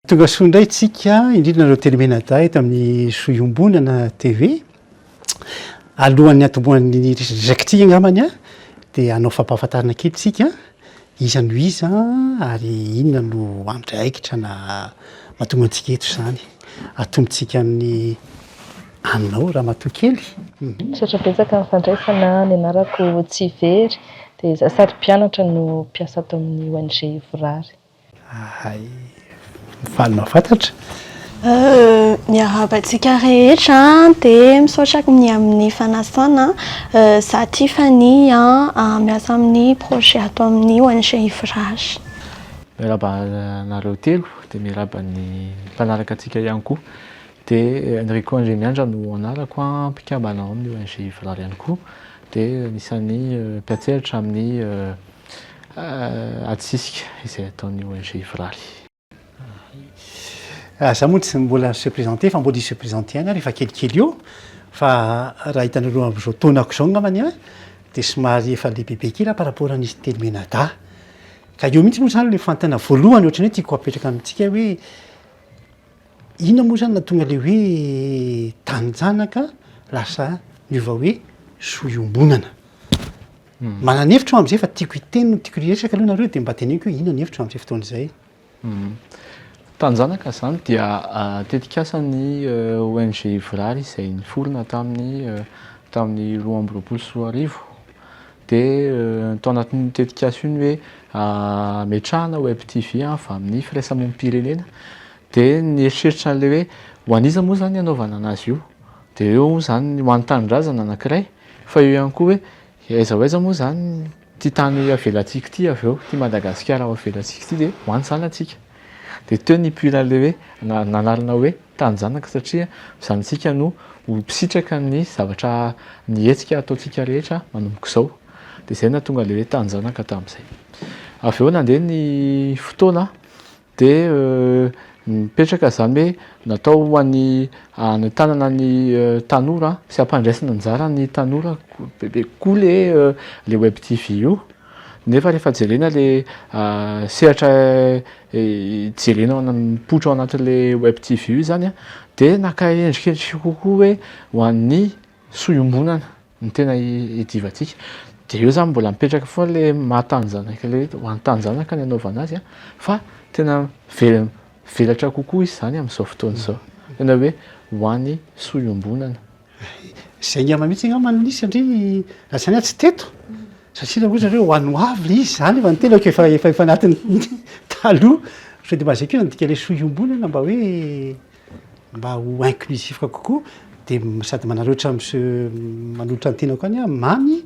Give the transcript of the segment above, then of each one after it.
Tonga soa indray tsika indrindra nareo telemenada eto amin'ny soiombonana TV alohan'ny atombohan'ny resakitsika angamany a dia hanao fampahafantarana kely tsika iza no iza ary inona no andraikitra na mahatonga antsika eto zany atombotsika amin'ny anao raha matoa kely. Misaotra betsaka amin'ny fandraisana ny anarako Tsivery dia izaho sady mpianatra no mpiasa ato amin'ny ONG Vorary. Mifaly mahafantatra. Miarabantsika rehetra dia misaotra ny amin'ny fanasana za Tiffany miasa amin'ny projet ato amin'ny ONG Vorary. Miaraba nareo telo dia miaraba ny mpanaraka antsika ihany koa dia Enrico Andremiandra no anarako mpikambana amin'ny ONG Vorary ihany koa dia anisan'ny mpiatseritra amin'ny atsisika izay ataon'ny ONG Vorary. Za moa tsy mbola se présenter fa mbola se présenter ihany rehefa kelikely eo fa raha hitanareo amin'izao taonako izao angambany a dia somary efa lehibehibe kely par rapport an'izy telemenada ka eo mihitsy moa zany le fantana voalohany ohatrany hoe tiako apetraka amintsika hoe inona moa zany nahatonga le hoe tanjanaka lasa miova hoe soiombonana. Manana hevitra amin'izay fa tiako hiteny no tiako hiresaka aloha nareo dia mba teneniko hoe inona ny hevitra amin'izay fotoan'izay. Tanjanaka zany dia tetikasan'ny ONG Vorary izay niforona tamin'ny 2024 dia tao anatin'ny tetikasa iny hoe metrahana web TV fa amin'ny firaisamonim-pirenena dia nieritreritry an'ilay hoe ho aniza moa zany anaovana anazy io dia eo zany ho an-tanindrazana anankiray fa eo ihany koa hoe aiza ho aiza moa zany ty tany avelantsika ty avy eo ty Madagasikara ao avelantsika ty dia ho any zany atsika. Dia teo nipuiran'ilay hoe nanarina hoe tanjanaka satria zantsika no misitraka ny zavatra ny hetsika ataontsika rehetra manomboka izao dia izay nahatonga ilay hoe tanjanaka tamin'izay. Avy eo nandeha ny fotoana dia mipetraka zany hoe natao ho an'ny tanana ny tanora sy ampandraisana anjara ny tanora bebe koa le web TV io. Nefa rehefa jerena le sehatra jerena mipoitra ao anatin'ilay web TV io zany dia naka endrikendrika kokoa hoe ho an'ny soiombonana ny tena hidivantsika. Dia eo zany mbola mipetraka foana le mahatanjanaka le ho an'ny tanjanaka ny anaovana azy fa tena velatra kokoa izy zany amin'izao fotoana izao tena hoe ho an'ny soiombonana. Izay ngamba mihitsy angamba nisy satria lasany tsy teto satria raha ohatra hoe ho an'ny hoavy izy zany efa nitelako efa anatin'ny taloha sao dia mba zay koa nandika ilay soiombonana mba hoe mba ho inclusif kokoa dia sady manaroatra manolotra ny tenako any mamy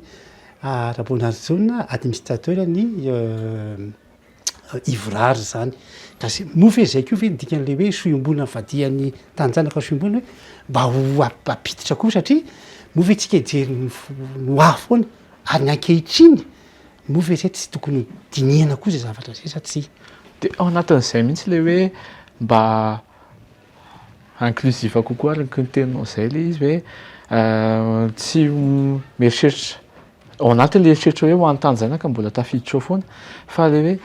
Rabonarjona administrateur ny Ivorary zany ka mofo zay koa ve nidika an'ilay hoe soiombonana vadian'ny tanjanaka soiombonana hoe mba ho apiditra koa satria mofo tsika hijery ny hoavy foana ary ny ankehitriny mofo zay tsy tokony dinihana koa zay zavatra zay satria dia ao anatin'izay mihitsy ilay hoe mba inclusif kokoa araka ny teninao izay ilay izy hoe tsy mieritreritra ao anatin'ilay eritreritra hoe ho an'ny tanjanaka mbola tafiditra ao foana fa ilay hoe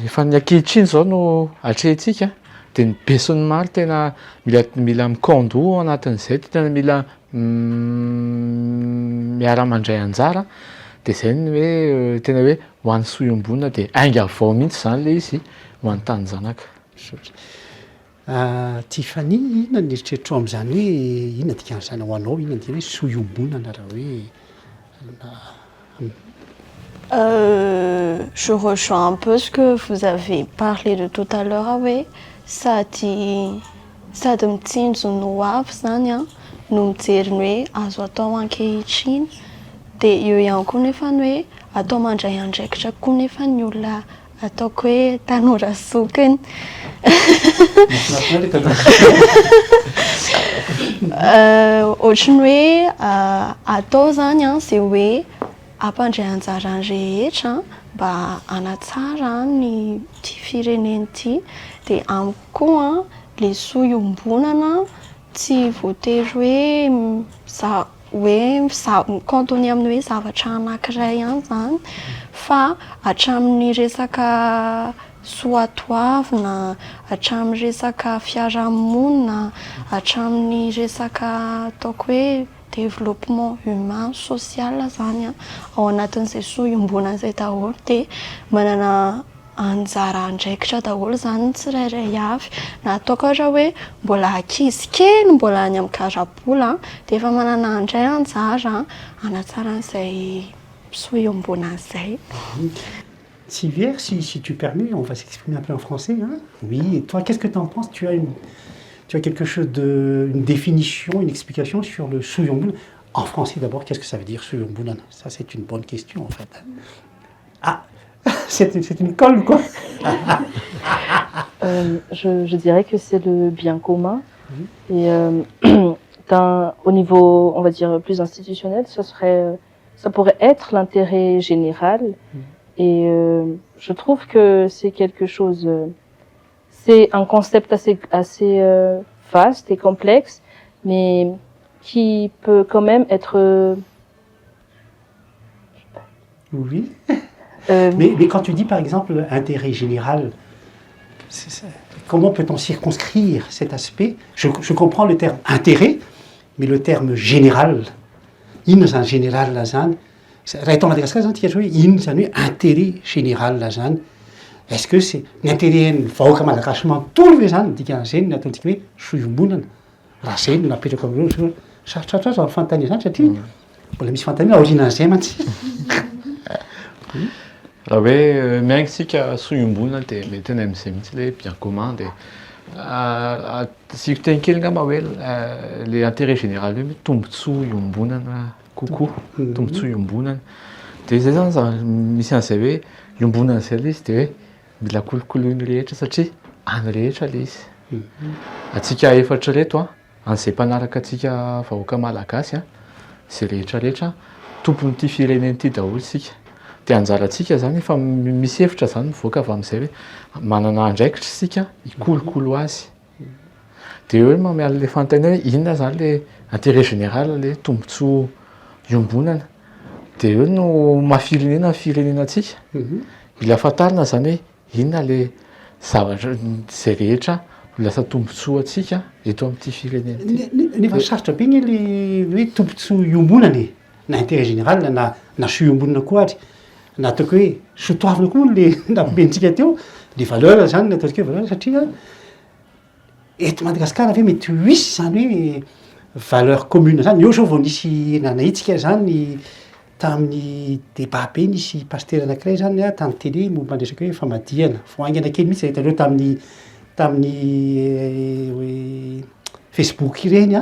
efa ny ankehitriny izao no atrehintsika dia ny be sy ny maro tena mila mikando ao anatin'izay tena mila miara-mandray anjara dia izay ny hoe tena hoe ho an'ny soiombonana dia ainga avao mihitsy zany ilay izy ho an'ny tanjanaka. Tiffany inona ny eritreritro amin'izany hoe inona dikan'izany ho anao inona dia hoe soiombonana raha hoe Je rejoins un peu ce que vous avez parlé de tout à l'heure hoe sady mitsinjo ny hoavy zany no mijery ny hoe azo atao ankehitriny dia eo ihany koa nefa ny hoe atao mandray andraikitra koa nefa ny olona ataoko hoe tanora sokiny. Ohatrany hoe atao zany izay hoe ampandray anjara ny rehetra mba hanatsara ny ty fireneny ity dia amiko koa le soiombonana tsy voatery hoe kantony amin'ny hoe zavatra anankiray ihany zany fa hatramin'ny resaka soatoavina hatramin'ny resaka fiarahamonina hatramin'ny resaka ataoko hoe développement humain social zany ao anatin'izay sohiombonana izay daholo dia manana anjara andraikitra daholo zany tsirairay avy na ataoko ohatra hoe mbola ankizy kely mbola any amin'ny karabola dia efa manana andray anjara anatsaran'izay sohiombonana izay. Sivière, si tu permets, on va s'exprimer un peu en français. Hein? Oui, et toi, qu'est-ce que tu en penses? Tu as quelque chose une définition, une explication sur le Suyombunan? En français d'abord, qu'est-ce que ça veut dire Suyombunan? Ça, c'est une bonne question en fait. Ah, c'est une colle ou quoi? Je dirais que c'est le bien commun. Et au niveau, on va dire, plus institutionnel, ça pourrait être l'intérêt général. Et je trouve que c'est quelque chose, c'est un concept assez vaste et complexe, mais qui peut quand même être... Oui. Mais quand tu dis par exemple intérêt général, comment peut-on circonscrire cet aspect? Je comprends le terme intérêt, mais le terme général, in zany général lazany. Raha eto Madagasikara zany tika hoe ino zany hoe intérêt général zany. Est-ce que c'est ny intérêt-n'ny vahoaka malagasy manontolo ve zany dikan'izay ny ataontsika hoe sohiombonana? Raha zay no napetraka amin'ireo sarotrarotra azo fanontania zany satria mbola misy fanontania aorianan'izay mantsy. Raha hoe miainga sohiombonana dia mety any amin'izay mihitsy ilay bien commun dia siko teny kely angamba hoe le intérêt général hoe tombontsoa iombonana kokoa tombontsoa iombonana dia zay zany misy an'izay hoe iombonana izay ilay izy dia hoe mila kolokoloina rehetra satria any rehetra ilay izy. Atsika efatra reto an'izay mpanaraka atsika vahoaka malagasy izay rehetrarehetra tompon'ity firenena ity daholo isika. Dia anjarantsika zany efa misy hevitra zany mivoaka avy amin'izay hoe manana andraikitra isika hikolokolo azy. Dia eo hoe miala ilay fanontaniana hoe inona zany ilay intérêt général ilay tombontsoa iombonana. Dia eo no mahafirenena ny firenenantsika. Mila fantarina zany hoe inona ilay zavatra izay rehetra lasa tombontsoa atsika eto amin'ity firenena ity. Nefa sarotra be ny hoe tombontsoa iombonana na intérêt général na sohiombonana koa ary. Na ataoko hoe sotoavina koa le nampibentsika teo le valeur zany ataontsika hoe valeur satria eto Madagasikara ave mety hisy zany hoe valeur commune zany. Eo zao vao nisy nanahitsika zany tamin'ny débat be nisy pasteur anankiray zany tany télé momba resaka hoe famadihana voaingana kely mihitsy hitanareo tamin'ny hoe Facebook ireny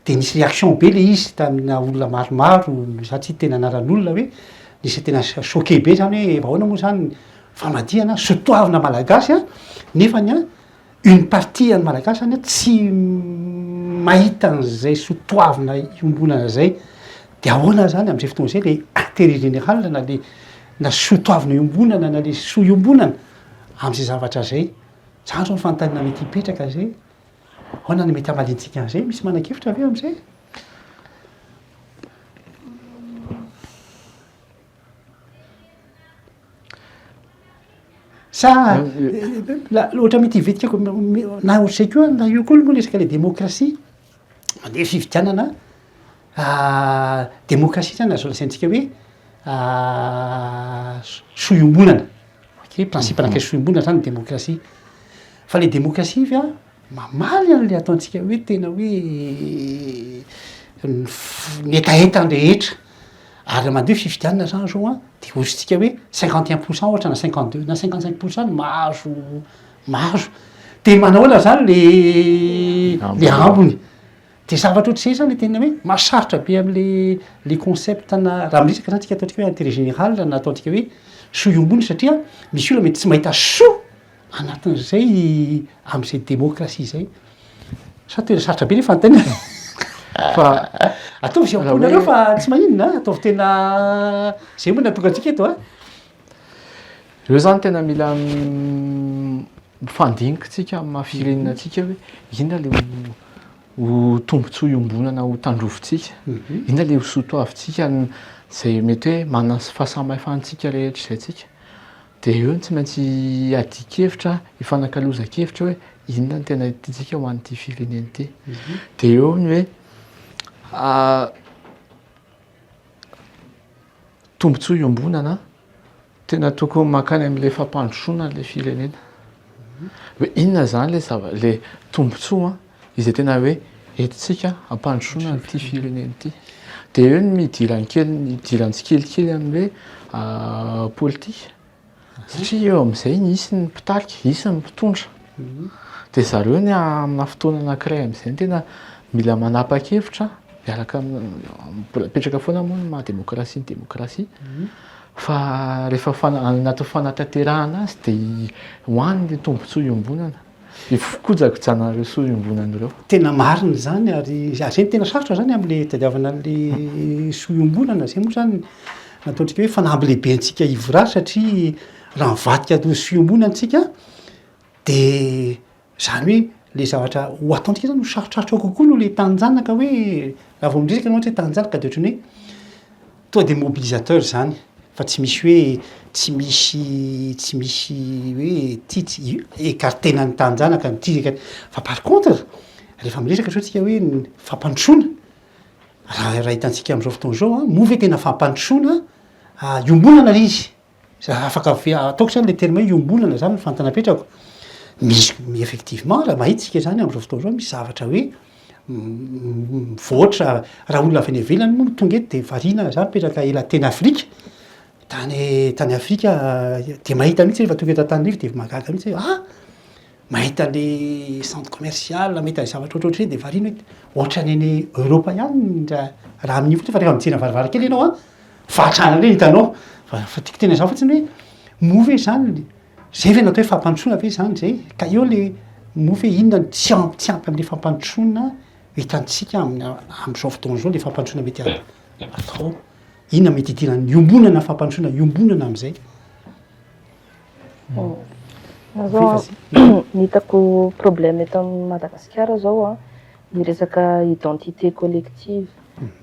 dia nisy réaction be le izy tamina olona maromaro satria tena anaran'olona hoe nisy tena choqué be zany hoe vahoana moa zany famadihana sotoavina malagasy nefa une partie any malagasy zany tsy mahita an'izay sotoavina iombonana zay dia ahoana zany amin'izay fotoana izay le intérêt général na sotoavina iombonana na le sohiombonana amin'izay zavatra zay. Zany zao fanontaniana mety hipetraka zay. Ahoana no mety hamalintsika an'izay? Misy manan-kevitra avy eo amin'izay? Sa ohatra mety hivetikako na ohatr'izay koa na io koa moa resaka le démocratie mandeha fividianana démocratie zany azo lasaintsika hoe sohiombonana. Ok, principe anankiray sohiombonana zany démocratie. Fa le démocratie ivy mamaly an'ilay ataontsika hoe tena hoe ny etaetany rehetra. Ary mandeha fividianana zany zao dia ohatritsika hoe 51% ohatra na 52 na 55% mahazo. Dia manahoana zany le ambony. Dia zavatra ohatr'izay zany le tena hoe mahasarotra be amin'le concept raha miresaka zany tsika ataontsika hoe intérêt général na ataontsika hoe sohiombonana satria misy olona mety tsy mahita soa anatin'izay amin'izay démocratie izay. Sa tena sarotra be le fanontaniana. Fa ataovy izay amponareo fa tsy maninona ataovy tena izay moa natonga antsika eto Io zany tena mila mifandinika tsika amin'ny mahafirenenantsika hoe inona le ho tombontsoa iombonana ho tandrofintsika. Inona le ho sotoavintsika izay mety hoe manana fahasamihafantsika rehetra izay tsika. dia eo ny tsy maintsy adikevitra ifanakalozakevitra hoe inona ny tena tiantsika ho an'ity firenena ity. Dia eo ny hoe tombontsoa iombonana tena tokony makany amin'ilay fampandrosoana n'ilay firenena. Hoe inona zany le tombontsoa izay tena hoe entintsika hampandrosoana n'ity firenena ity. Dia eo ny midirany tsikelikely amin'ilay politika. Satria eo amin'izay isy ny mpitarika, isy ny mpitondra. Dia zareo ny amina fotoana anankiray amin'izay tena mila manapa-kevitra miaraka mipetraka foana moa ny maha-demokrasia ny demokrasia. Fa rehefa anaty fanatanterahana azy dia hoany le tombontsoa iombonana. Fikojakojana ireo soa iombonana ireo. Tena marina zany ary zany tena sarotra zany amin'le tadiavana le soa iombonana zay moa zany nataontsika hoe fanampy lehibe antsika ivorà satria raha mivadika soa iombonana antsika dia zany hoe le zavatra ho ataontsika zany ho sarotrarotra kokoa no le tanjanaka hoe raha vao miresaka ohatra hoe tanjanaka dia ohatrany hoe tonga dia mobilisateur zany. Fa tsy misy hoe tsy misy hoe ty écartena ny tanjanaka ny ty fa par contre rehefa miresaka soantsika hoe ny fampandrosoana raha hitantsika amin'izao fotoana izao moa ve tena fampandrosoana iombonana le izy afaka ataoko zany le terme hoe iombonana zany ny fantanapetrako misy effectivement raha mahitsika zany amin'izao fotoana izao misy zavatra hoe mivoatra raha olona avy any ivelany moa tonga eto dia variana zany mipetraka ela teny Afrika tany Afrika dia mahita mihitsy rehefa tonga eto Antananarivo dia mahagaga mihitsy hoe mahita le centre commercial mahita le zavatra ohatrohatry dia variana hoe ohatra ny any Europa ihany raha amin'io fotsiny fa rehefa mijery varavarankely ianao fahatrana ireny hitanao fa tiako tena izao fotsiny hoe move zany zay ve natao hoe fampandrosoana ve zany zay ka eo le move inona tsy ampy amin'le fampandrosoana hitantsika amin'izao fotoana izao le fampandrosoana mety atao inona mety hidirany iombonana fampandrosoana iombonana amin'izay. Zao ny hitako problème eto Madagasikara zao ny resaka identité collective.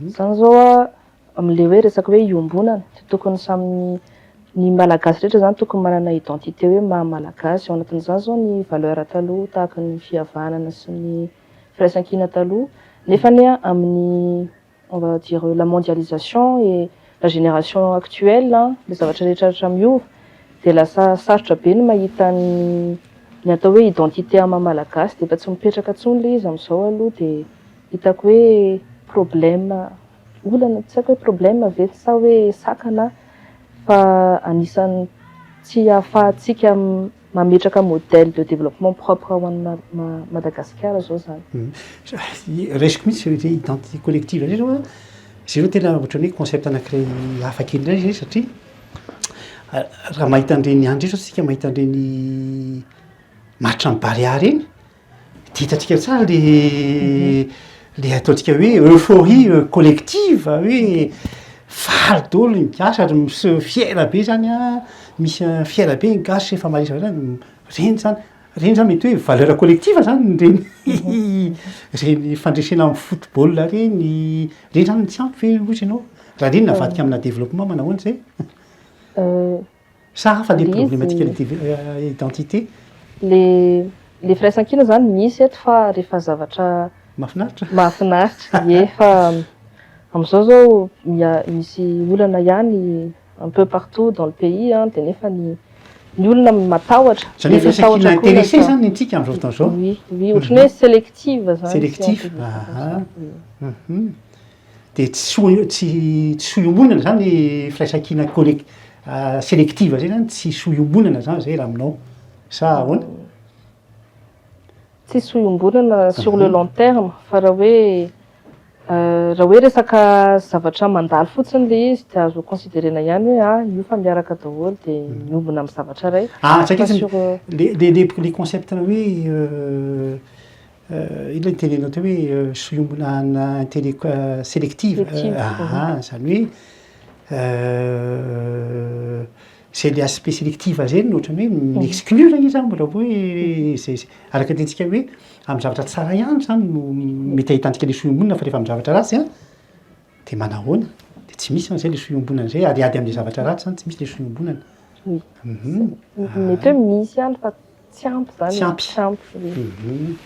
Zany zao amin'ilay hoe resaka hoe iombonana tokony samy ny malagasy rehetra zany tokony manana identité hoe maha-malagasy. Ao anatin'izany zao ny valeur taloha tahaka ny fihavanana sy ny firaisan-kina taloha. Nefa amin'ny on va dire la mondialisation et la génération actuelle le zavatra rehetra miova dia lasa sarotra be ny mahita ny atao hoe identité maha-malagasy dia efa tsy mipetraka intsony le izy amin'izao aloha dia hitako hoe problème olana tsy haiko hoe problème ve sa hoe sakana fa anisany tsy ahafahantsika mametraka modèle de développement propre ho an'ny Madagasikara zao zany. Resiko mihitsy identité collective zay zao zay tena ohatrany hoe concept anankiray hafa kely indray zay satria raha mahita an'ireny andro zao tsika mahita an'ireny maritra ny Barea reny dia hitantsika tsara le ataontsika hoe euphorie collective hoe faly daholo ny gasy ary misy fiera be zany misy fiera be ny gasy efa marisa zany reny zany mety hoe valeur collective zany reny fandresena amin'ny football reny zany tsy ampy ve ozy ianao raha reny navadika amina développement manahoana zay sa hafa le problématique identité le firaisan-kina zany misy eto fa rehefa zavatra mahafinaritra fa amin'izao zao misy olana ihany un peu partout dans le pays dia nefa ny olona matahotra zany hoe firaisan-kina intéressé zany antsika amin'izao fotoana izao. Oui ohatrany hoe sélective zany. Sélective dia tsy soiombonana zany firaisan-kina sélective zay zany tsy soiombonana zany zay raha aminao sa ahoana? Tsy soiombonana sur le long terme fa raha hoe resaka zavatra mandalo fotsiny le izy dia azo considérena ihany hoe io fa miaraka daholo dia miombona amin'ny zavatra iray. Les concepts hoe ina ny tenenao teo hoe soiombonana intérêt sélective zany hoe c'est l'aspect sélectif zay no ohatrany hoe mi-exclure izy zany mbola hoe araka tentsika hoe amin'ny zavatra tsara ihany zany no mety ahitantsika le soiombonana fa rehefa amin'ny zavatra ratsy dia manahoana dia tsy misy zay le soiombonana zay ary ady amin'le zavatra ratsy zany tsy misy le soiombonana. Oui. Mhm. Mety hoe misy ihany fa tsy ampy zany. Tsy ampy. Tsy ampy. Oui. Mhm.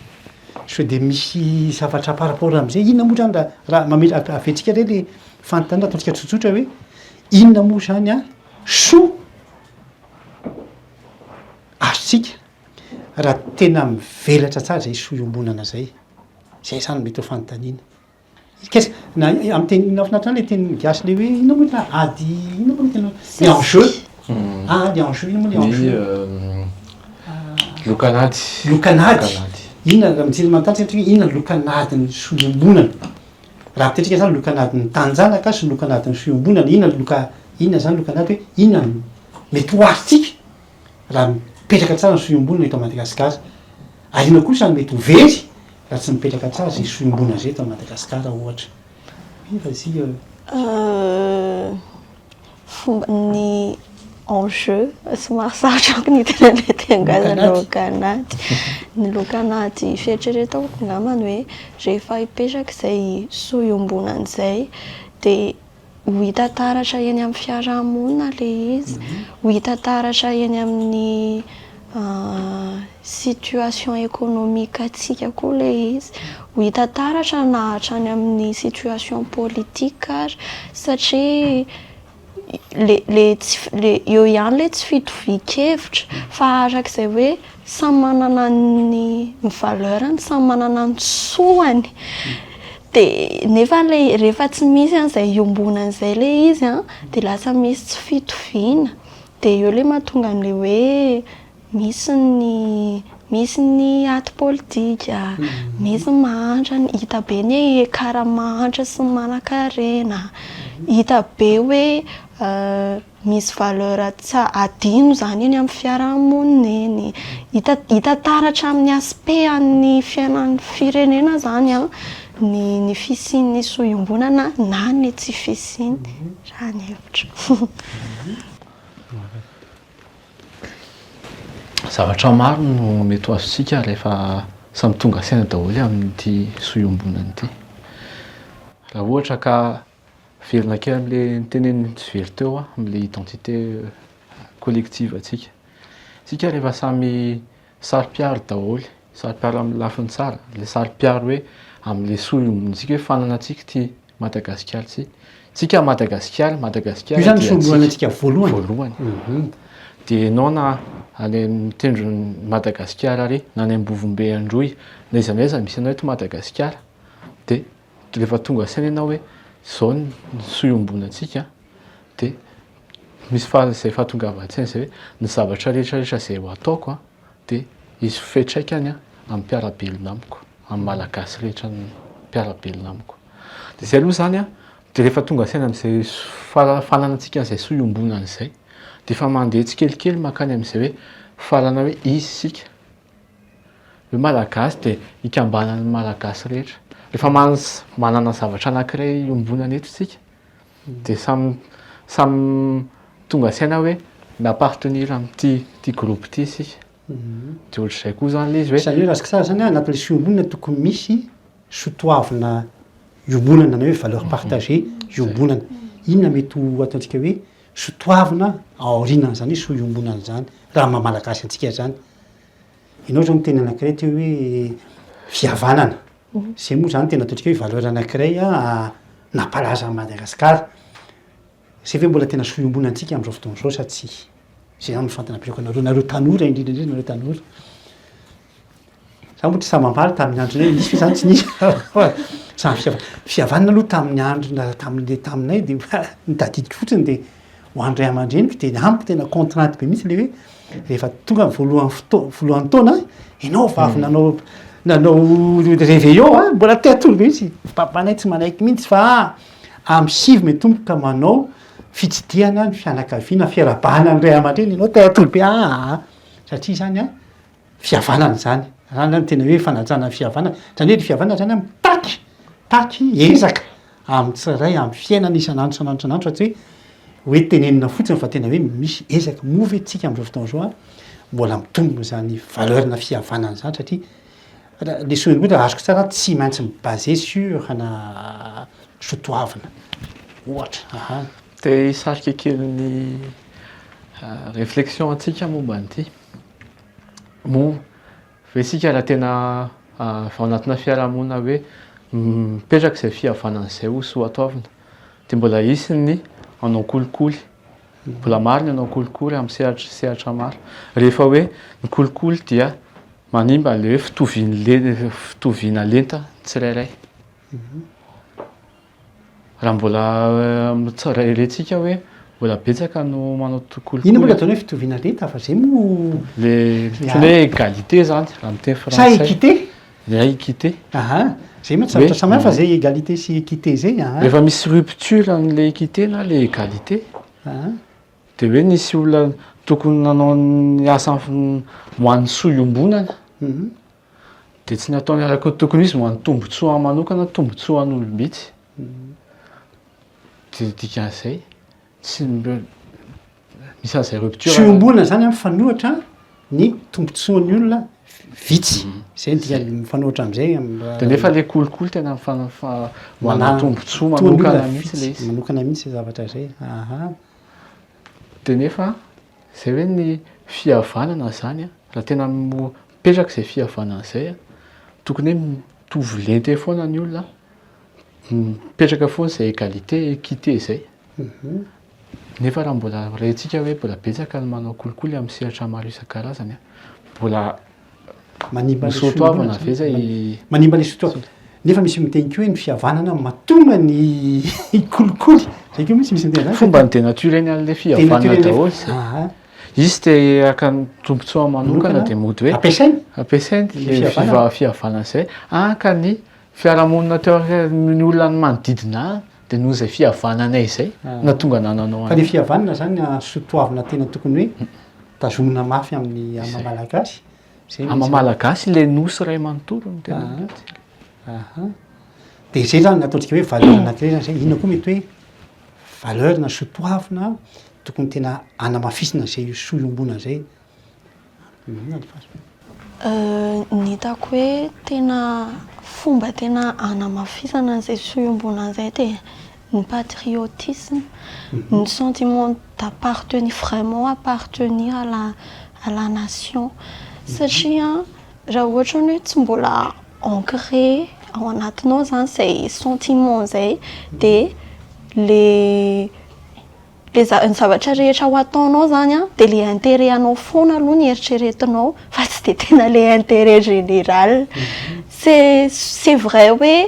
So dia misy zavatra par rapport am'izay inona moa zany raha aveantsika re le fanontaniana ataontsika tsotsotra hoe inona moa zany a soa azontsika raha tena mivelatra tsara zay soa iombonana zay zany mety ho fanontaniana kesa na am'teny nafinaritra le teny gasy le hoe inona moa na ady inona moa le tena le enjeu le enjeu inona moa le enjeu lokanady inona raha mijery manontany satria hoe inona lokanadiny soiombonana raha mitetrika zany lokanadiny tanjanaka sy lokanadiny soiombonana inona zany lokanady hoe inona mety ho azontsika raha mipetraka tsara ny soiombonana eto Madagasikara inona kosa mety ho very raha tsy mipetraka tsara zay soiombonana zay eto Madagasikara ohatra vas-y fomba ny enjeu somary sarotra amiko ny tena le tengazana lokanady ny lokanady fieritreretako angambany hoe rehefa hipetraka izay soiombonana izay dia ho hita taratra eny amin'ny fiarahamonina le izy ho hita taratra eny amin'ny situation économique atsika koa le izy ho hita taratra na hatrany amin'ny situation politique ary satria eo ihany le tsy fitovian-kevitra fa arak'izay hoe samy manana ny valeurany samy manana ny soany dia nefa le rehefa tsy misy an'izay iombonana izay le izy dia lasa misy tsy fitoviana dia eo le mahatonga an'le hoe misy ny aty politika misy mahantra hita be ny ekara mahantra sy manan-karena hita be hoe misy valeur adino zany eny amin'ny fiarahamonina eny hita taratra amin'ny aspect amin'ny fiainan'ny firenena zany ny fisian'ny soiombonana na ny tsy fisiany raha ny hevitra. Zavatra maro no mety ho azontsika rehefa samy tonga saina daholo amin'ity soiombonana ity. Raha ohatra ka verina kely amin'le niteneniny tsy very teo amin'le identité collective atsika. Tsika rehefa samy saro-piaro daholo, saro-piaro amin'ny lafiny tsara, le saro-piaro hoe amin'le soiombonantsika hoe fananantsika ty Madagasikara ty. Tsika Madagasikara io zany soiombonantsika voalohany. Dia ianao na any mitendry Madagasikara ary na any Ambovombe Androy na iza misy anao eto Madagasikara dia rehefa tonga saina ianao hoe izao ny soiombonantsika dia misy izay fahatongavan-tsaina izay hoe ny zavatra rehetrarehetra izay ho ataoko dia izy fetraikany amin'ny mpiara-belona amiko amin'ny malagasy rehetra ny mpiara-belona amiko. Dia izay aloha zany dia rehefa tonga saina amin'izay fananantsika an'izay soiombonana izay dia efa mandeha tsikelikely makany amin'izay hoe farana hoe izy sika hoe malagasy dia hikambanany malagasy rehetra. Rehefa manana zavatra anankiray iombonana eto isika dia samy tonga saina hoe mi-appartenir amin'ity groupe ity isika. Dia ohatr'izay koa zany le izy hoe zany hoe raha tsara zany anatin'le soiombonana tokony misy sotoavina iombonana na hoe valeur partagée iombonana. Inona mety ho ataontsika hoe sotoavina aorianana zany hoe soiombonana zany raha maha-malagasy antsika zany. Ianao zao miteny anankiray teo hoe fihavanana. Zay moa zany tena ataontsika hoe valeur anankiray nampalaza Madagasikara. Zay ve mbola tena soiombonantsika amin'izao fotoana izao sa tsy? Zay zany fantana-piako nareo tanora indrindra nareo tanora. Za moa tsy samam-bary tamin'ny andro hoe nisy zany tsy nisy. Samy fihavanana aloha tamin'ny andro taminay dia nitadidiko fotsiny dia ho andray aman-dreniko dia amiko tena contrainte be mihitsy le hoe rehefa tonga voalohan'ny taona ianao vavy nanao réveillon mbola te-atolo be mihitsy papanay tsy manaiky mihitsy fa amin'ny sivy mety tomboka manao fitsidihana ny fianakaviana fiarabana ny ray aman-dreny ianao te-atolo be satria zany fihavanana zany zany tena hoe fanajana fihavanana zany hoe fihavanana zany taky ezaka amin'ny tsiray amin'ny fiainana isan'andro satria hoe tenenina fotsiny fa tena hoe misy ezaka movy tsika amin'izao fotoana izao mbola mitombo zany valeurna fihavanana zany satria le soiombonana azoko tsara tsy maintsy mi-basé sur ana sotoavina ohatra. Dia hisarika kely ny Réflexion antsika momba an'ity. Fa isika raha tena ao anatina fiarahamonina hoe mipetraka izay fihavanana izay ho soa ataovina dia mbola hisy ny hanao kolikoly. Mbola maro ny hanao kolikoly amin'ny sehatra maro. Rehefa hoe ny kolikoly dia manimba ilay fitoviana lenta tsirairay. Raha mbola rerentsika hoe mbola betsaka no manao kolikoly. Ino moa ataony hoe fitoviana lenta fa zay moa le hoe égalité zany raha amin'ny teny sa français. équité. Le équité. Zay moa tsy zavatra samy hafa zay égalité sy équité zay. Rehefa misy rupture amin'le équité na le égalité dia hoe nisy olona tokony nanao ny asa ho an'ny soiombonana dia tsy nataony araka tokony izy ho an'ny tombotsoa manokana tombotsoa an'olom-bitsy. Dia dikan'izay tsy misy an'izay rupture. Soiombonana zany mifanohitra ny tombotsoan'ny olona vitsy. Zay dia mifanohitra amin'izay. Dia nefa le kolikoly tena ho an'ny tombotsoa manokana mihitsy le izy. Manokana mihitsy zavatra zay. Dia nefa izay hoe ny fihavanana zany raha tena mipetraka izay fihavanana izay tokony hoe mitovy lenta foana ny olona, mipetraka foana izay égalité, équité izay. Nefa raha mbola rentsika hoe mbola betsaka ny manao kolikoly amin'ny sehatra maro isan-karazany mbola misoatoavana ve zay manimba le soatoavana. Nefa misy miteny koa hoe ny fihavanana mahatonga ny kolikoly. Zay koa misy miteny fomba ny dénatureny an'ilay fihavanana daholo. Izy dia araka ny tombotsoa manokana dia mody hoe ampiasainy le fihavanana izay ka ny fiarahamonina teo ny olona ny manodidina dia noho izay fihavananay izay na tonga nananao. Fa ny fihavanana zany soatoavana tena tokony hoe tazomina mafy amin'ny Malagasy. Amin'ny Malagasy le nosy iray manontolo no tena. Dia izay zany ataontsika hoe valeur anankiray zany. Inona koa mety hoe valeur na soatoavina tokony tena anamafisina izay soiombonana izay. Ny hitako hoe tena fomba tena anamafisana izay soiombonana izay dia ny patriotisme, ny sentiment d'appartenir, vraiment appartenir à la nation. Satria raha ohatra ny hoe tsy mbola ancré ao anatinao zany izay sentiment izay dia ny zavatra rehetra ho ataonao zany dia le intérêt anao foana aloha ny eritreretinao fa tsy dia tena le intérêt général. C'est vrai hoe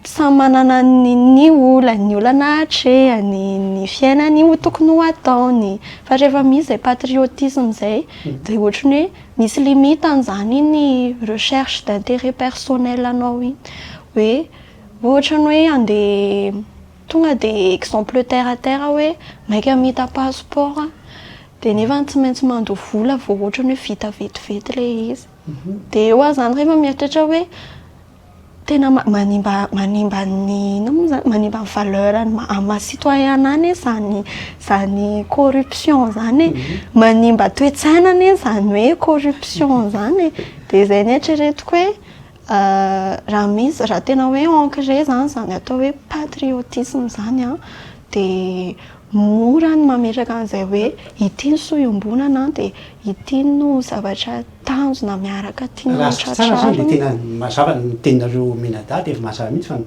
samy manana ny olana hatrehany, ny fiainany ho tokony ho ataony. Fa rehefa misy izay patriotisme izay dia ohatran'ny hoe misy limite an'izany ny recherche d'intérêt personnel anao iny. Hoe ohatran'ny hoe andeha tonga dia exemple terre à terre hoe maika mita passeport dia nefa tsy maintsy mandoha vola vao ohatran'ny hoe vita vetivety ilay izy. Dia eo aho zany rehefa mieritratra hoe tena manimba ny valeur ama citoyen zany corruption zany manimba toe-tsainany zany hoe corruption zany. Dia izay ny eritreretiko hoe raha tena hoe ancré zany atao hoe patriotisme zany dia mora ny mametraka an'izay hoe ity ny soiombonana dia ity no zavatra tanjona miaraka tiana tsara zany dia tena mazava ny teninareo menada dia efa mazava mihitsy fa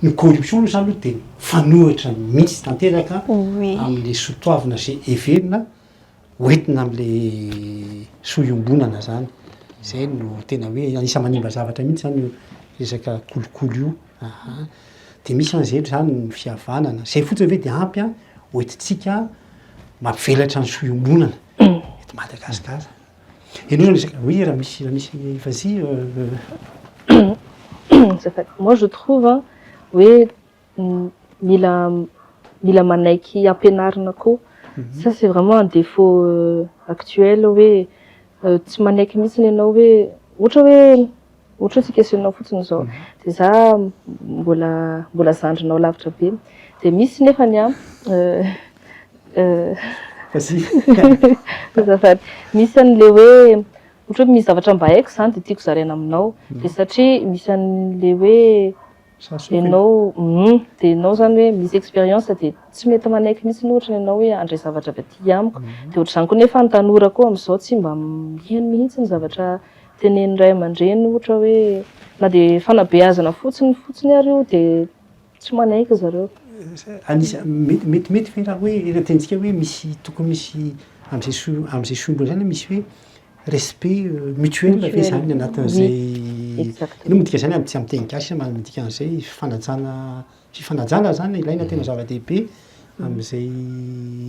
ny corruption aloha zany dia fanohitra mihitsy tanteraka amin'le soatoavina izay heverina hoentina amin'le soiombonana zany. Zay no tena hoe anisa manimba zavatra mihitsy zany resaka kolikoly io. Dia misy an'izay zany ny fihavanana izay fotsiny hoe dia ampy hoentintsika mampivelatra ny soiombonana eto Madagasikara. Ianao zany resaka oui raha misy vas-y. Moi je trouve hoe mila manaiky ampianarina koa. Ça c'est vraiment un défaut actuel hoe tsy manaiky mihitsy ianao hoe ohatra tsy questionnement fotsiny zao dia za mbola zandrinao lavitra be dia misy nefany misy an'le hoe ohatra hoe misy zavatra mba haiko zany dia tiako zaraina aminao dia satria misy an'le hoe Ianao dia ianao zany hoe misy expérience dia tsy mety manaiky mihitsy ohatra ny ianao hoe andray zavatra avy aty amiko dia ohatr'izany koa nefa ny tanora koa amin'izao tsy mba miheno mihitsy ny zavatra tenenin'ny ray aman-dreny ohatra hoe na dia fanabeazana fotsiny ary io dia tsy manaiky zareo. Mety fe raha hoe raha-tentsika hoe misy tokony misy amin'izay sombona zany misy hoe respect mutuel ve zany anatin'izay ino midika zany tsy amin'ny teny gasy midika an'izay fifanajana zany ilaina tena zava-dehibe amin'izay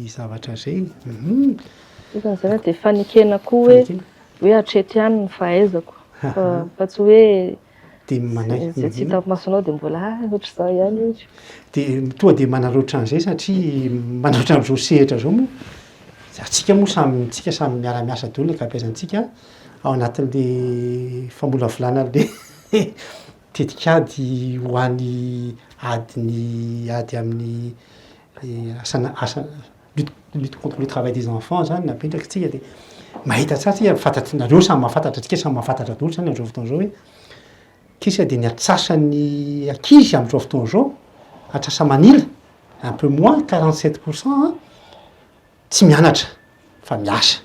zavatra zay. Zany dia fanikena koa hoe hatrety ihany ny fahaizako fa tsy hoe dia manaiky zay tsy hitako masonao dia mbola ohatr'izao ihany izy. Dia tonga dia manarotitra an'izay satria manarotitra amin'izao sehatra zao moa atsika moa tsika samy miara-miasa daholo ny ankabeazantsika ao anatin'le famolavolana le tetikady ho an'ny ady amin'ny asa lutte contre le travail des enfants zany napetrakintsika dia mahita tsara tsika fantatrareo samy mahafantatra atsika samy mahafantatra daholo zany amin'izao fotoana izao hoe kisa dia ny atsasan'ny ankizy amin'izao fotoana izao atsasa manila un peu moins 47% tsy mianatra fa miasa.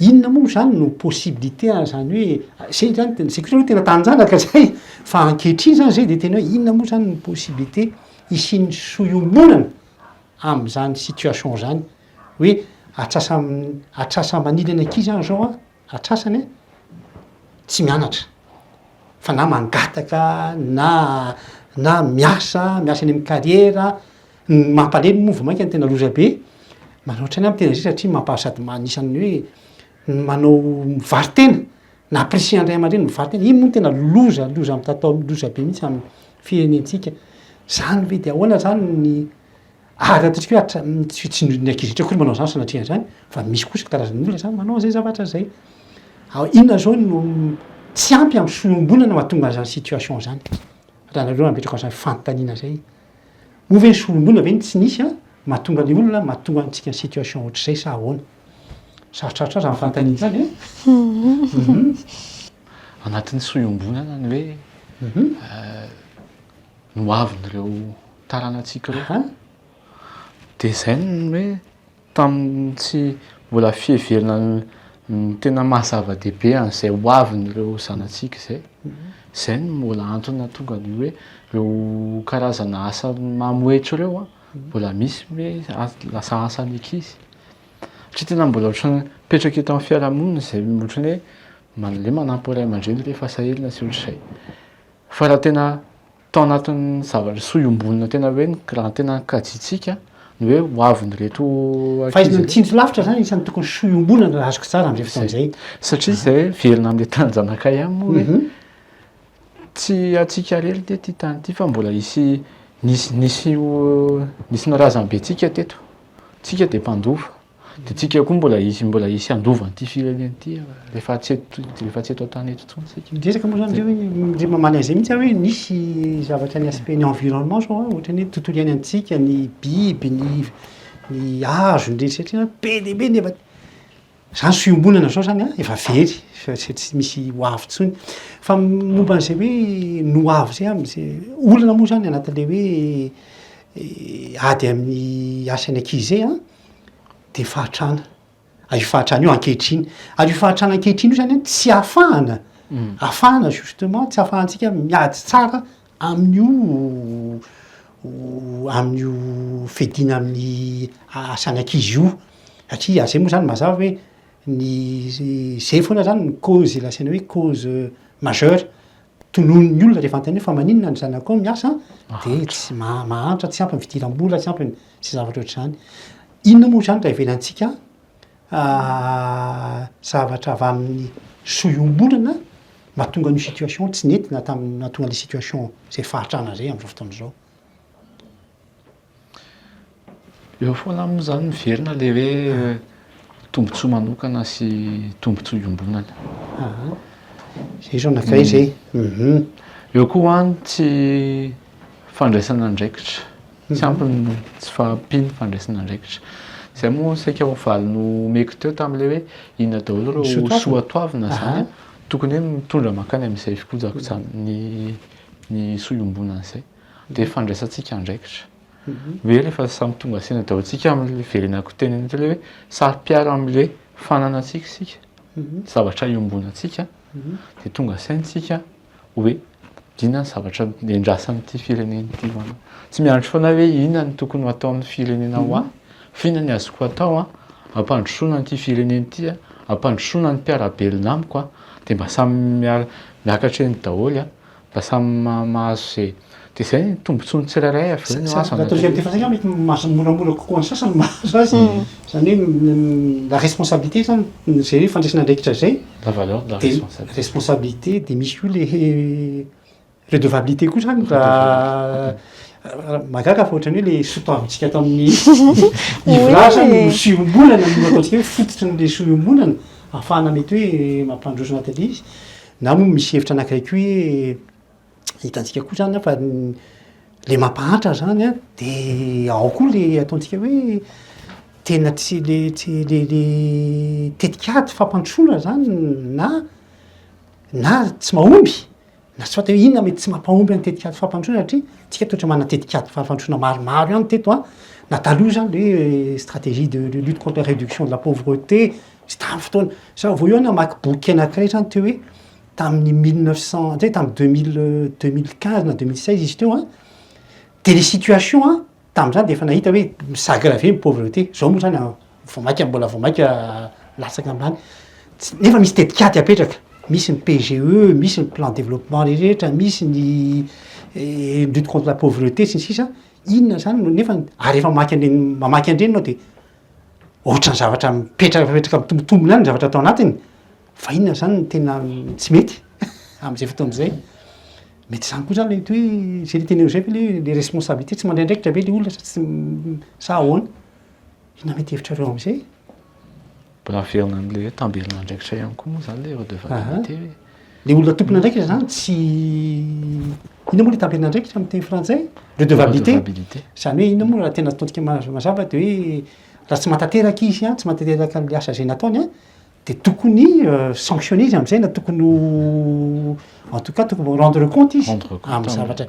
Inona moa zany no possibilité zany hoe zay zany zay koa tena tanjanaka zay fa ankehitriny zany zay dia tena hoe inona moa zany no possibilité isian'ny soiombonana amin'izany situation zany hoe atsasa manila ny ankizy zany zao atsasany tsy mianatra fa na mangataka na miasa any amin'ny carrière mampalemy mouvement ny tena loza be manoatra any amin'ny tena zay satria mampahasady manisany hoe manao mivaritena na apprécier andray aman-dreny mivaritena iny moa tena loza amin'ny tatao loza be mihitsy amin'ny firenentsika zany ve dia ahoana zany ny ataontsika hoe ny ankizy tsy koa manao zany sanatria zany fa misy kosa karazan'olona zany manao zay zavatra zay inona zao no tsy ampy amin'ny soiombonana mahatonga zany situation zany raha nareo ametraka zany fanontaniana zay moa ve ny soiombonana ve tsy nisy mahatonga ny olona mahatonga antsika ny situation ohatr'izay sa ahoana sarotrarotra zany fanontaniana zany anatin'ny soiombonana ny hoe noavin'ireo taranantsika ireo dia izay ny hoe tamin'ny tsy mbola fiheverana ny tena mahazava-dehibe an'izay hoavin'ireo zanantsika izay no mbola antony tonga ny hoe ireo karazana asa mamoetra ireo mbola misy hoe lasa asan'ny ankizy satria tena mbola ohatrany petraka eto amin'ny fiarahamonina izay ohatrany hoe le manampy ray aman-dreny rehefa sahirana sy ohatr'izay fa raha tena tao anatin'ny zavatra soiombonana tena hoe raha tena nikajitsika ny hoe hoavin'ireto fa izy mitsinjo lavitra zany isan'ny tokony soiombonana raha azoko tsara amin'izay fotoana izay satria izay verina amin'ilay tanjanaka ihany moa hoe tsy atsika rery le ty tany ity fa mbola nisy narazany be tsika teto tsika dia mpandova dia tsika koa mbola hisy andovan'ity firenena ity rehefa tsy eto an-tany eto tsony tsika resaka moa zany re mamany an'izay mihitsy hoe nisy zavatra ny aspect ny environnement zao ohatrany hoe tontolo iainantsika ny biby ny hazo ny rehetrarehetra be lehibe nefa zany soiombonana zao zany efa very tsy misy hoavy tsony fa momba an'izay hoe noavy zay amin'izay olona moa zany anatin'le hoe ady amin'ny asan'ny ankizy zay dia fahatrana io fahatrana io ankehitriny ary io fahatrana ankehitriny io zany tsy ahafahana justement tsy ahafahantsika miady tsara amin'io fedina amin'ny asan'ny ankizy io satria zay moa zany mazava hoe zay foana zany ny cause lasaina hoe cause majeure tonon'ny olona rehefa antany hoe fa maninona ny zanako miasa dia tsy mahantra tsy ampy ny fidiram-bola tsy ampy sy zavatra ohatr'izany inona moa zany raha ivelantsika zavatra avy amin'ny soiombonana mahatonga ny situation tsy nety nahatonga le situation zay fahatrana zay amin'izao fotoana izao eo foana moa zany miverina le hoe tombontsoa manokana sy tombontsoa iombonana zay zao anankiray zay eo koa any tsy fandraisana andraikitra tsy ampiny tsy fahampiny fandraisana andraikitra izay moa saika ho valino meko teo tamin'ilay hoe inona daholo ireo soatoavina zany tokony hoe mitondra mankany amin'izay fikozako zany ny ny soiombona an'izay dia fandraisantsika andraikitra hoe rehefa samy tonga sena daontsika amin'le verenako teneny teo le hoe sary-piara amin'le fananantsika sika zavatra iombonantsika dia tonga saintsika hoe inona ny zavatra endrasa amin'ity firenen'ity vana tsy miandry foana hoe inona ny tokony ho atao amin'ny firenena ho ahy fina ny azoko atao a ampandrosoana n'ity firenen'ity a ampandrosoana ny mpiarabelona amiko a dia mba samy miakatra eny daholo a mba samy mahazo zay dia izay ny tombontsoany tsirairay avy eo ny azo atao tefa mety moramora kokoa ny sasany mahazo azy zany hoe la responsabilité zany zay hoe fandraisana andraikitra zay la valeur de la responsabilité responsabilité dia misy io le redevabilité koa zany raha mahagaga fa ohatrany hoe le sotoavintsika tamin'ny ivraza no soiombonana no ataontsika hoe fototry n'le soiombonana ahafahana mety hoe mampandroso anatin'le izy na moa misy hevitra anankiray koa hoe hitantsika koa zany fa le mampahantra zany a dia ao koa le ataontsika hoe tena tsy le tetikady fampandrosoana zany na tsy mahomby na tsy fata hoe inona mety tsy mampahomby any tetikady fampandrosoana satria tsika toetra manana tetikady fampandrosoana maromaro ihany teto a na taloha zany le stratégie de lutte contre la réduction de la pauvreté sy tamin'ny fotoana sa vao eo namaky boky anankiray zany teo hoe tamin'ny 1900 zay tamin'ny 2015 na 2016 izy teo a dia les situations a tamin'izany dia efa nahita hoe s'aggraver ny pauvreté zao moa zany voamaika mbola voamaika latsaka ambany nefa misy tetikady apetraka misy ny PGE misy ny plan de développement rehetra misy ny lutte contre la pauvreté sy ny sisa inona zany nefa ary efa mamaky andreny anao dia ohatran'ny zavatra mipetraka mitombotombona any ny zavatra atao anatiny fa inona zany ny tena tsy mety amin'izay fotoana izay mety zany koa zany le hoe zay le tenenao zay fa le responsabilité tsy mandraindraikitra be le olona sa ahoana inona mety hevitrareo amin'izay mbola averina amin'le tambelona andraikitra ihany koa moa zany le redevabilité hoe le olona tompona andraikitra zany tsy inona moa le tambelona andraikitra amin'ny teny frantsay redevabilité zany hoe inona moa raha tena ataontsika mazava dia hoe raha tsy matateraka izy a tsy matateraka le asa zay nataony a dia tokony sanctionné izy amin'izay na tokony en tout cas tokony rendre compte izy amin'ny zavatra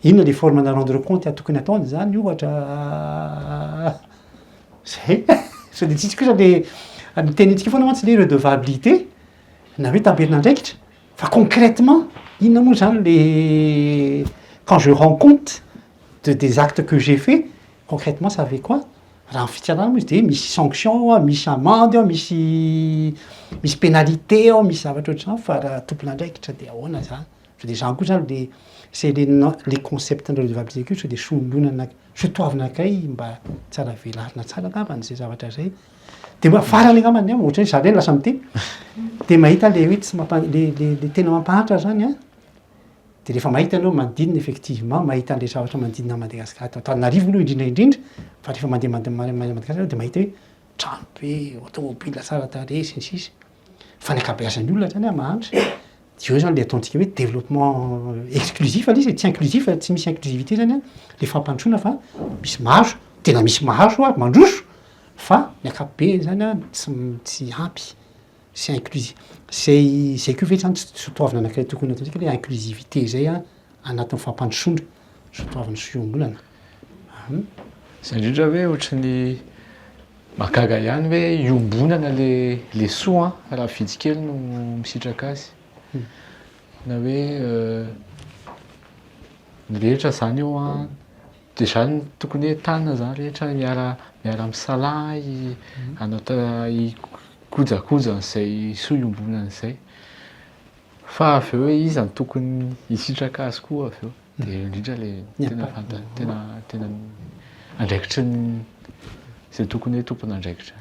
inona le forme na rendre compte tokony ataony zany ohatra zay so dia tsisy kosa le mitenentsika foana mantsy le redevabilité na hoe tambelona andraikitra fa concrètement inona moa zany le quand je rends compte des actes que j'ai fait concrètement ça fait quoi raha ny fitsarana moa izy dia misy sanction misy amende misy pénalité misy zavatra ohatr'izany fa raha tompona andraikitra dia ahoana zany so dia zany koa zany le c'est les concepts de redevabilité koa so dia sombonana sotoavina ankiray mba tsara velarina tsara angambany zay zavatra zay dia mba farany angambany ohatra hoe zareny lasa miteny dia mahita le hoe tsy le tena mampahantra zany a dia rehefa mahita anao manodidina effectivement mahita an'ilay zavatra manodidina Madagasikara Antananarivo aloha indrindra fa rehefa mandeha Madagasikara dia mahita hoe trano be automobile tsara tarehy sy ny sisa fa ny ankabeazan'ny olona zany a mahantra dia eo zany le ataontsika hoe développement exclusif aloha izy tsy inclusif tsy misy inclusivité zany a le fampandrosoana fa misy maro tena misy maro a mandroso fa ny ankapobe zany a tsy ampy sy inclusif zay koa ve zany sotoavina anankiray tokony ataontsika hoe inclusivité zay a anatin'ny fampandrosoana sotoavina soiombonana zay indrindra hoe ohatran'ny mahagaga ihany hoe iombonana le soa raha vitsy kely no misitraka azy na hoe ny rehetra zany eo a dia zany tokony hoe tanina zany rehetra miara misalahy anao kojakojan'izay soiombonan'izay fa avy eo hoe izy ny tokony hisitraka azy koa avy eo dia indrindra le tena andraikitra zay tokony hoe tompona andraikitra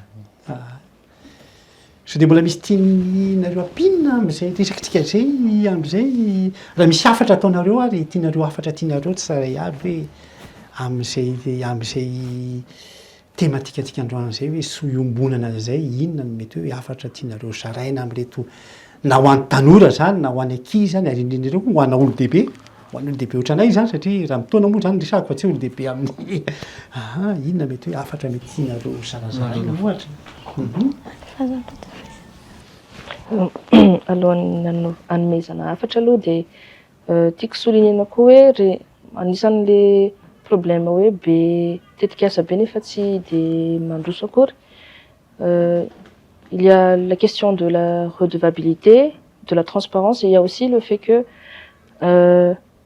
so dia mbola misy tianareo ampinina amin'izay resakitsika zay amin'izay raha misy hafatra ataonareo ary tianareo hafatra tianareo tsaray aby hoe amin'izay thématique antsika androany zay hoe soiombonana zay inona no mety hoe hafatra tianareo zaraina amin'reto na ho an'ny tanora zany na ho an'ny ankizy zany ary indrindrareo koa ho anna olodehibe ho an'ny olodehibe ohatranay zany satria raha mitaona moa zany resako fa tsy olodehibe amin'ny inona mety hoe hafatra mety tianareo zarazaraina ohatra alohan'ny hanomezana hafatra aloha dia tiako souligner koa hoe anisan'le problème hoe be tetika asa be nefa tsy de mandroso akory. Il y a la question de la redevabilité, de la transparence, et il y a aussi le fait que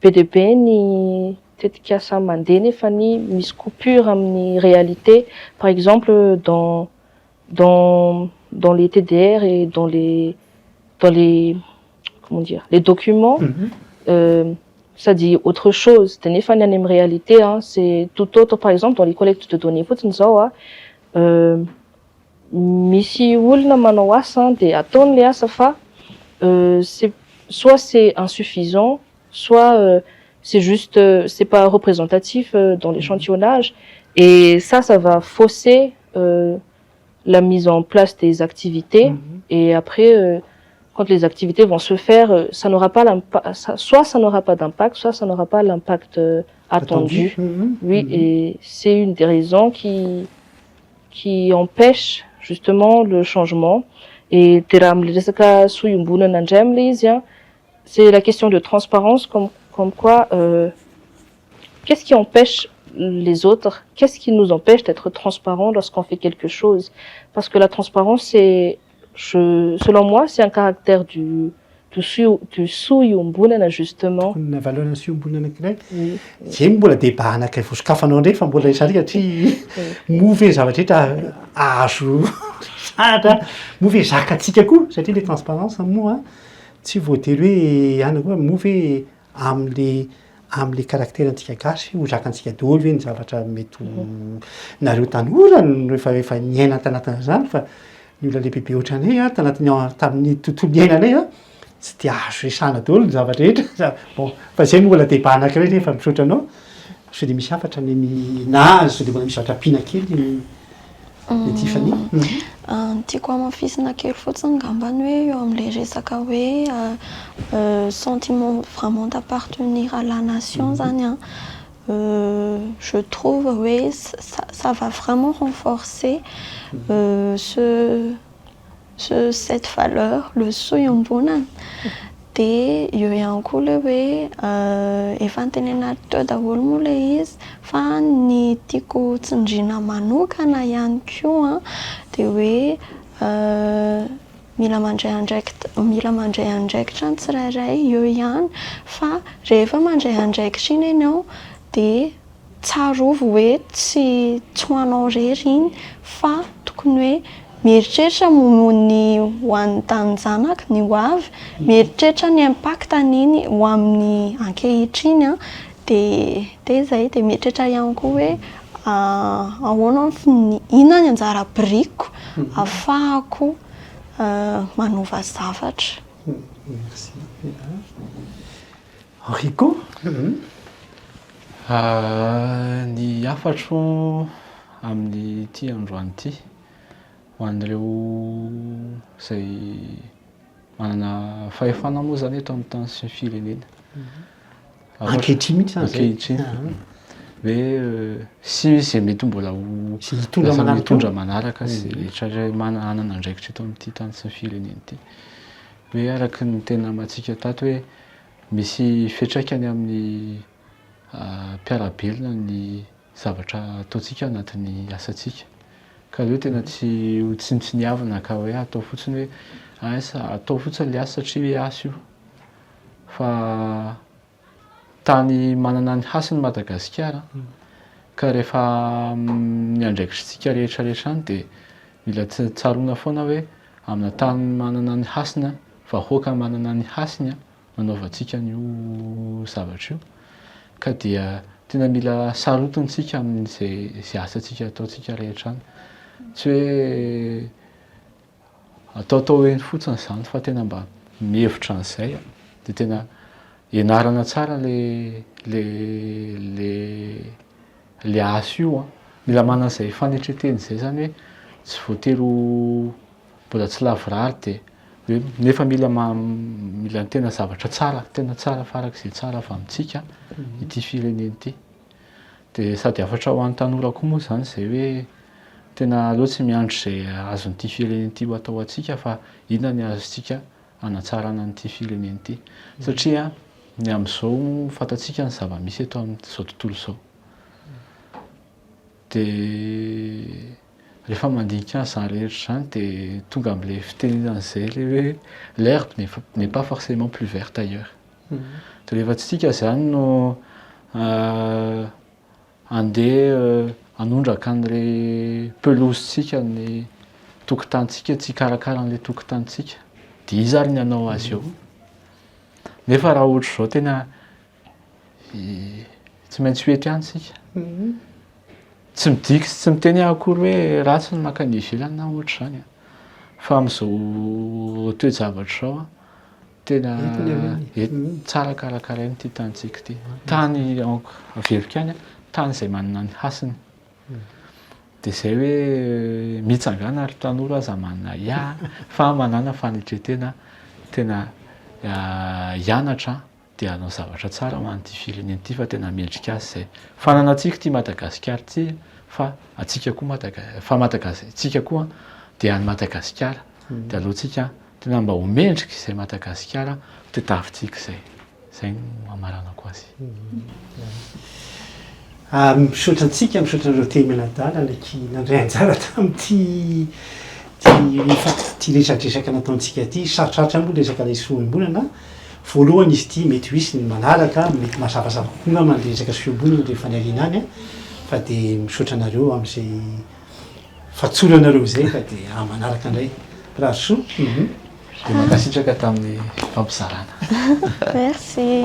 PDB ni tetika asa mandeha nefa ni misy coupure amin'ny réalité. Par exemple, dans les TDR et dans les comment dire, les documents, ça dit autre chose. De nefa ny any réalité, hein, c'est tout autre. Par exemple, dans les collectes de données fotsiny zao misy olona manao asa de ataon'le asa fa soit c'est insuffisant, soit c'est juste c'est pas représentatif dans l'échantillonnage, et ça va fausser la mise en place des activités. Et après quand les activités vont se faire, ça n'aura pas soit ça n'aura pas d'impact, soit ça n'aura pas l'impact attendu. Oui, et c'est une des raisons qui empêche justement le changement. Et c'est la question de transparence, comme quoi qu'est-ce qui empêche les autres, qu'est-ce qui nous empêche d'être transparents lorsqu'on fait quelque chose? Parce que la transparence, selon moi, c'est un caractère du soiombonana justement. Na valona siombonana anankiray. Zay mbola débat anankiray vao sokafanao ndray fa mbola sarika satria move zavatra rehetra azo satra move zakatsika koa satria le transparence moa tsy voatery hoe ana koa move am'le caractère antsika gasy ho zakantsika daholo hoe ny zavatra mety nareo tanora rehefa niaina tanatin'izany, fa ny olona lehibe ohatranay tamin'ny tontolo iainanay tsy de azo resana daholo ny zavatra rehetra. Bon, fa zay mbola débat anankiray rehefa misaotra anao, sao de misy hafatra na sao de mbola misy zavatra ampiana kely Tiffany. Tiako amafisina kely fotsiny ngambany hoe eo am'le resaka hoe sentiment vraiment d'appartenir à la nation zany hein. Je trouve oui, ça va vraiment renforcer cette valeur, le soiombonana. De eo ihany koa le hoe efa nitenena teo daholo moa le izy fa ny tiako tsindriana manokana ihany koa de hoe mila mandray andraikitra ny tsirairay eo ihany, fa rehefa mandray andraikitra iny ianao de tsarovy hoe tsy hoanao rery iny fa tokony hoe mieritreritra momony ho an'ny tanin-janaka ny ho avy, mieritreritra ny impact an'iny ho amin'ny ankehitriny de zay, de mieritreritra ihany koa hoe ahoana inona ny anjara biriko ahafahako manova zavatra. Merci. Rico? Ny afatro amin'ny ity androany ity ho an'ireo izay manana fahefana moa zany eto amin'ny tany sy ny firenena. Ankehitriny mihitsy zany zay. Ankehitriny. Hoe sy izay mety mbola ho mitondra manaraka sy rehetra manana andraikitra eto amin'ity tany sy ny firenena ity. Hoe araky ny tena matsika tato hoe misy fiantraikany amin'ny mpiarabelona ny zavatra ataontsika anatin'ny asantsika. Ka hoe tena tsy niavana ka hoe atao fotsiny hoe atao fotsiny le asa satria hoe asa io. Fa tany manana ny hasiny Madagasikara ka rehefa ny andraikitritsika rehetrarehetra any de mila tsaroana foana hoe amina tany manana ny hasina, vahoaka manana ny hasiny manaovantsika an'io zavatra io, ka dia tena mila sarotontsika amin'izay asantsika ataontsika rehetra any. Tsy hoe atao eny fotsiny izany fa tena mba mihevitra an'izay de tena ianarana tsara le asa io mila manana izay fanetreteny izay zany hoe tsy voatery mbola tsy lavorary de hoe nefa mila tena zavatra tsara, tena tsara farak'izay tsara avy amintsika ity firenena ity. De sady afatra ho an'ny tanora koa moa zany izay hoe tena aleo tsy miandry izay azon'ity firenena ity ho atao antsika fa inona ny azontsika hanatsarana an'ity firenena ity. Satria ny amin'izao fantatsika ny zava-misy eto amin'izao tontolo izao. Dia rehefa mandinika izany rehetra izany dia tonga amin'ilay fitenenan'izay ilay hoe l'herbe n'est pas forcément plus verte ailleurs. Dia rehefa tsika izany no andeha hanondraka an'ilay pelositsika ny tokotanintsika, tsy karakara an'ilay tokotanintsika, dia izy ary ny hanao azy eo. Nefa raha ohatra izao tena tsy maintsy ho ety ihany isika. Tsy midika sy tsy miteny akory hoe ratsy ny mankany ivelany na ohatra izany. Fa amin'izao toe-javatra izao tena tsara karakaraina ity tanintsika ity. Tany averiko ihany, tany izay manana ny hasiny. Dia izay hoe mitsangana ary tanora aza manana fa manana fanetretena tena hianatra dia hanao zavatra tsara ho an'ity firenena ity fa tena mendrika azy izay. Fananantsika ity Madagasikara ity fa atsika koa tsika koa dia any Madagasikara. Dia aleontsika tena mba ho mendrika izay Madagasikara tetavintsika izay. Izay no hamaranako azy. Misaotra antsika, misaotra an'ireo teny-menadala ndraiky nandray anjara tamin'ity resadresaka nataontsika ity. Sarotrarotra moa resaka ilay fiangonana. Voalohany izy ity mety ho hisy ny manaraka, mety mazavazava koa ngamba ny resaka fiangonana rehefa ny ariana any. Fa dia misaotra anareo amin'izay fatsoranareo izay fa dia manaraka indray. Raha soa. Dia mankasitraka tamin'ny fampizarana. Merci.